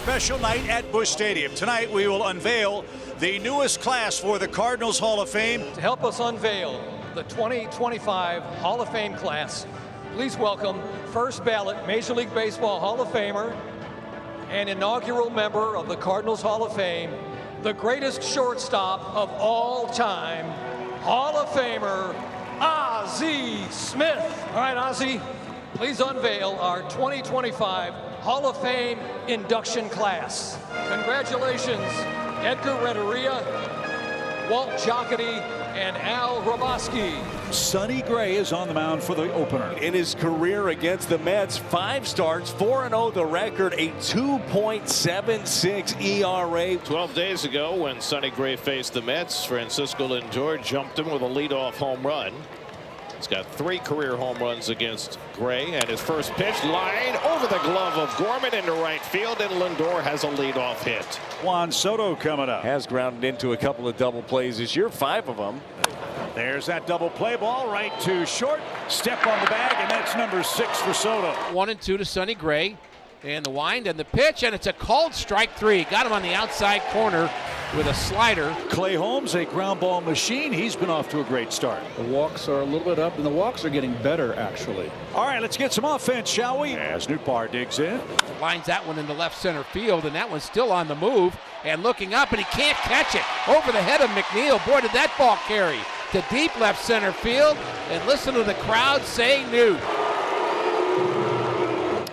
special night at Busch Stadium. Tonight we will unveil the newest class for the Cardinals Hall of Fame. To help us unveil the 2025 Hall of Fame class, please welcome first ballot Major League Baseball Hall of Famer and inaugural member of the Cardinals Hall of Fame, the greatest shortstop of all time, Hall of Famer Ozzie Smith. All right, Ozzie, please unveil our 2025 Hall of Fame induction class. Congratulations, Edgar Renteria, Walt Jocketty, and Al Hrabosky. Sonny Gray is on the mound for the opener. In his career against the Mets, 5 starts, 4-0 the record, a 2.76 ERA. 12 days ago when Sonny Gray faced the Mets, Francisco Lindor jumped him with a leadoff home run. He's got 3 career home runs against Gray, and his first pitch line over the glove of Gorman into right field, and Lindor has a leadoff hit. Juan Soto coming up. Has grounded into a couple of double plays this year, 5 of them. There's that double play ball right to short. Step on the bag, and that's number 6 for Soto. 1-2 to Sonny Gray, and the wind and the pitch, and it's a called strike 3. Got him on the outside corner with a slider. Clay Holmes, a ground ball machine. He's been off to a great start. The walks are a little bit up, and the walks are getting better, actually. All right, let's get some offense, shall we? As Nootbaar digs in. Lines that one into left center field, and that one's still on the move and looking up, and he can't catch it. Over the head of McNeil. Boy, did that ball carry to deep left center field, and listen to the crowd say Newt.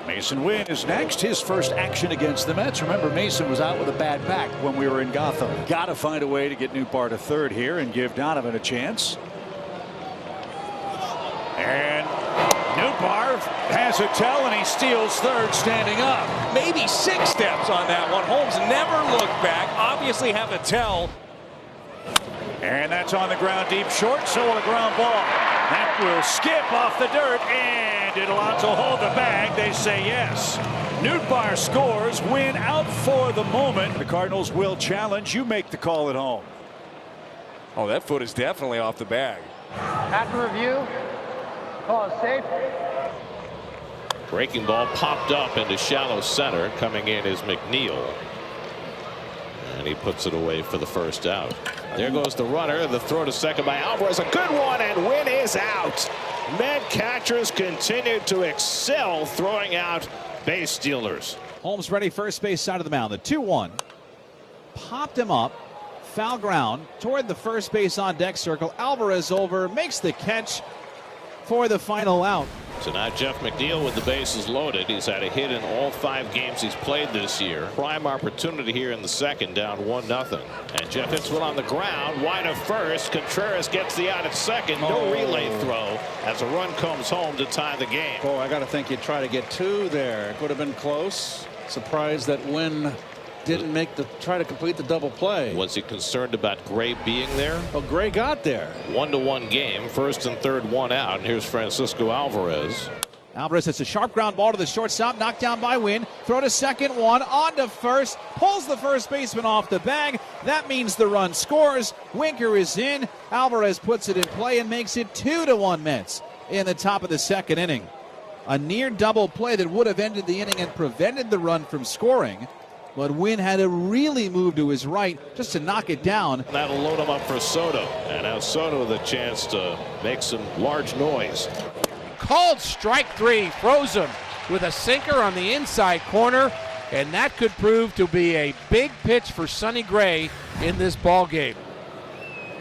Mason Wynn is next. His first action against the Mets. Remember, Mason was out with a bad back when we were in Gotham. Got to find a way to get Nootbaar to third here and give Donovan a chance. And Nootbaar has a tell, and he steals third standing up. Maybe 6 steps on that one. Holmes never looked back. Obviously have a tell. And that's on the ground deep short, so will a ground ball. That will skip off the dirt, and did Alonso hold the bag? They say yes. Nootbaar scores. Win out for the moment. The Cardinals will challenge. You make the call at home. Oh, that foot is definitely off the bag. After review, call is safe. Breaking ball popped up into shallow center. Coming in is McNeil, and he puts it away for the first out. There goes the runner. The throw to second by Alvarez. A good one, and Wynn is out. Met catchers continue to excel throwing out base stealers. Holmes ready, first base side of the mound. The 2-1. Popped him up. Foul ground toward the first base on deck circle. Alvarez over, makes the catch for the final out. So now Jeff McNeil with the bases loaded. He's had a hit in all 5 games he's played this year. Prime opportunity here in the second, down 1-0. And Jeff hits one on the ground, wide of first. Contreras gets the out at second. No relay throw as a run comes home to tie the game. Boy, I got to think you try to get 2 there. It would have been close. Surprised that Wynn didn't try to complete the double play. Was he concerned about Gray being there? Well, Gray got there. 1-1 game, first and third, 1 out. And here's Francisco Alvarez. Alvarez hits a sharp ground ball to the shortstop, knocked down by Wynn. Throw to second, 1 on to first, pulls the first baseman off the bag. That means the run scores. Winker is in. Alvarez puts it in play and makes it 2-1 Mets in the top of the second inning. A near double play that would have ended the inning and prevented the run from scoring. But Wynn had to really move to his right just to knock it down. That'll load him up for Soto. And now Soto the chance to make some large noise. Called strike 3, throws him with a sinker on the inside corner, and that could prove to be a big pitch for Sonny Gray in this ball game.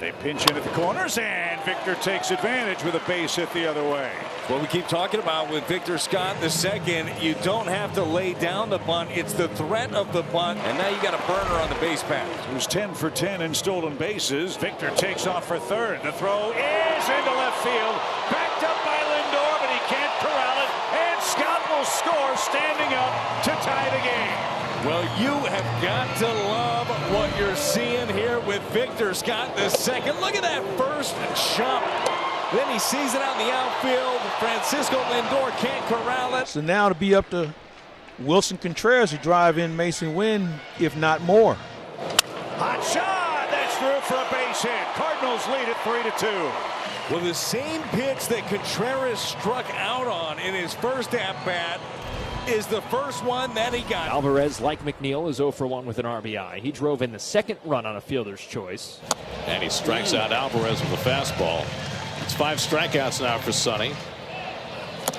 They pinch in at the corners, and Victor takes advantage with a base hit the other way. What we keep talking about with Victor Scott II, you don't have to lay down the bunt. It's the threat of the bunt, and now you got a burner on the base pass. Who's 10 for 10 in stolen bases. Victor takes off for third. The throw is into left field. Backed up by Lindor, but he can't corral it. And Scott will score standing up to tie the game. Well, you have got to love what you're seeing here with Victor Scott II. Look at that first jump. Then he sees it out in the outfield. Francisco Lindor can't corral it. So now to be up to Wilson Contreras to drive in Mason Wynn, if not more. Hot shot. That's through for a base hit. Cardinals lead it 3-2. Well, the same pitch that Contreras struck out on in his first at-bat is the first one that he got. Alvarez, like McNeil, is 0 for 1 with an RBI. He drove in the second run on a fielder's choice. And he strikes out Alvarez with a fastball. It's 5 strikeouts now for Sonny.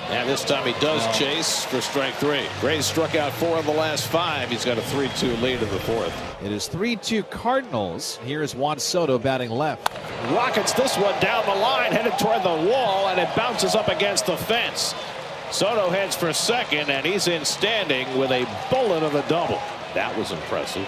And this time he does chase for strike 3. Gray struck out 4 of the last 5. He's got a 3-2 lead in the 4th. It is 3-2 Cardinals. Here is Juan Soto batting left. Rockets this one down the line, headed toward the wall, and it bounces up against the fence. Soto heads for second, and he's in standing with a bullet of a double. That was impressive.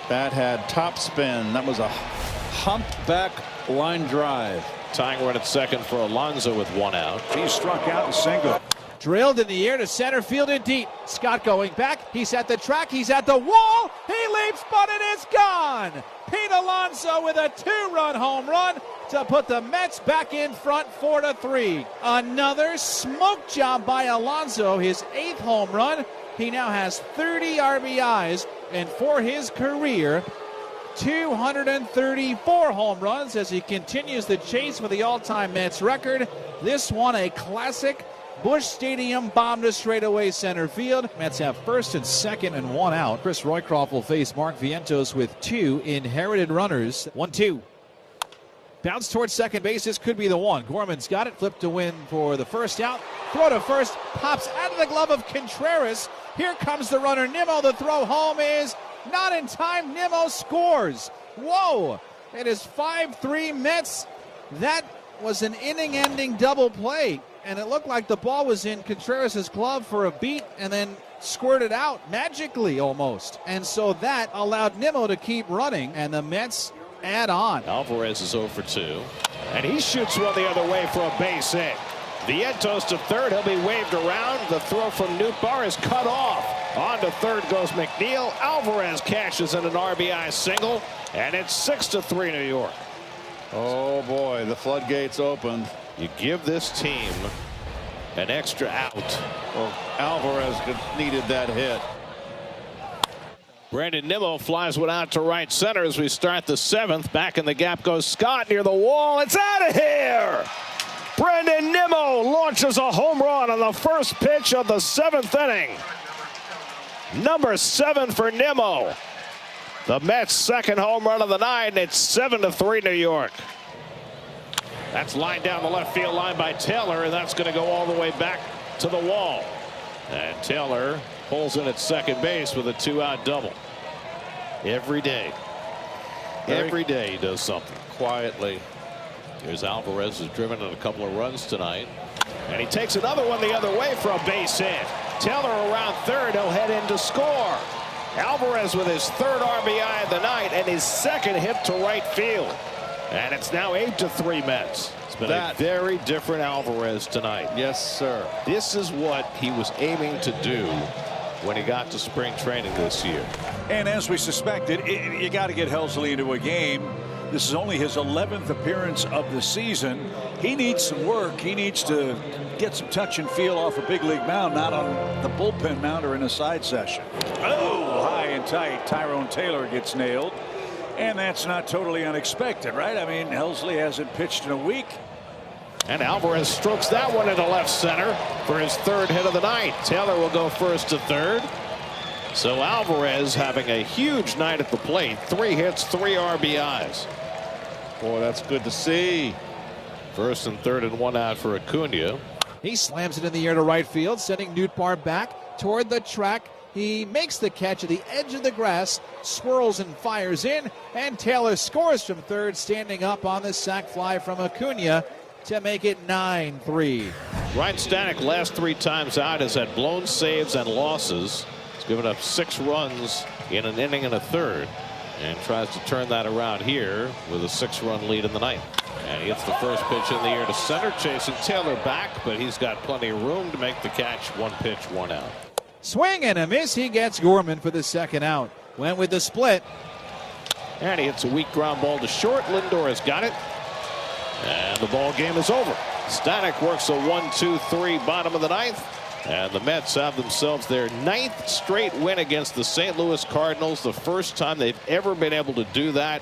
Bat had top spin. That was a humpback line drive. Tying run at second for Alonso with 1 out. He struck out and single. Drilled in the air to center field and deep. Scott going back. He's at the track. He's at the wall. He leaps, but it is gone. Pete Alonso with a 2-run home run to put the Mets back in front 4-3. Another smoke job by Alonso, his 8th home run. He now has 30 RBIs, and for his career, 234 home runs as he continues the chase for the all-time Mets record. This one a classic Busch Stadium bomb to straightaway center field. Mets have first and second and 1 out. Chris Roycroft will face Mark Vientos with 2 inherited runners. 1-2. Bounce towards second base. This could be the one. Gorman's got it. Flipped to win for the first out. Throw to first. Pops out of the glove of Contreras. Here comes the runner Nimmo. The throw home is not in time. Nimmo scores. Whoa. It is 5-3 Mets. That was an inning-ending double play. And it looked like the ball was in Contreras' glove for a beat and then squirted out magically almost. And so that allowed Nimmo to keep running, and the Mets add on. Alvarez is 0 for 2. And he shoots one the other way for a base hit. Vientos to third. He'll be waved around. The throw from Nootbaar is cut off. On to third goes McNeil. Alvarez cashes in an RBI single. And it's 6-3 New York. Oh boy, the floodgates opened. You give this team an extra out. Well, Alvarez needed that hit. Brandon Nimmo flies one out to right center as we start the 7th. Back in the gap goes Scott near the wall. It's out of here. Brandon Nimmo launches a home run on the first pitch of the 7th inning. Number 7 for Nimmo. The Mets' second home run of the night, and it's 7-3 New York. That's lined down the left field line by Taylor, and that's going to go all the way back to the wall. And Taylor pulls in at second base with a 2-out double. Every day. Every day he does something. Quietly. Here's Alvarez, who's driven in a couple of runs tonight. And he takes another one the other way for a base hit. Taylor around third. He'll head in to score. Alvarez with his 3rd RBI of the night and his 2nd hit to right field. And it's now 8-3 Mets. It's been a very different Alvarez tonight. Yes, sir. This is what he was aiming to do when he got to spring training this year. And as we suspected, you got to get Helsley into a game. This is only his 11th appearance of the season. He needs some work. He needs to get some touch and feel off a big league mound, not on the bullpen mound or in a side session. Oh, high and tight. Tyrone Taylor gets nailed. And that's not totally unexpected, right? I mean, Helsley hasn't pitched in a week. And Alvarez strokes that one into left center for his 3rd hit of the night. Taylor will go first to third. So Alvarez having a huge night at the plate. 3 hits, 3 RBIs. Boy, that's good to see. First and third and 1 out for Acuna. He slams it in the air to right field, sending Nootbaar back toward the track. He makes the catch at the edge of the grass, swirls and fires in, and Taylor scores from third, standing up on the sac fly from Acuna to make it 9-3. Ryan Stanek, last 3 times out, has had blown saves and losses. He's given up 6 runs in an inning and a third, and tries to turn that around here with a 6-run lead in the ninth. And he hits the first pitch in the air to center, chasing Taylor back, but he's got plenty of room to make the catch. 1 pitch, 1 out. Swing and a miss. He gets Gorman for the 2nd out. Went with the split. And he hits a weak ground ball to short. Lindor has got it. And the ball game is over. Stanek works a 1-2-3 bottom of the 9th. And the Mets have themselves their 9th straight win against the St. Louis Cardinals. The first time they've ever been able to do that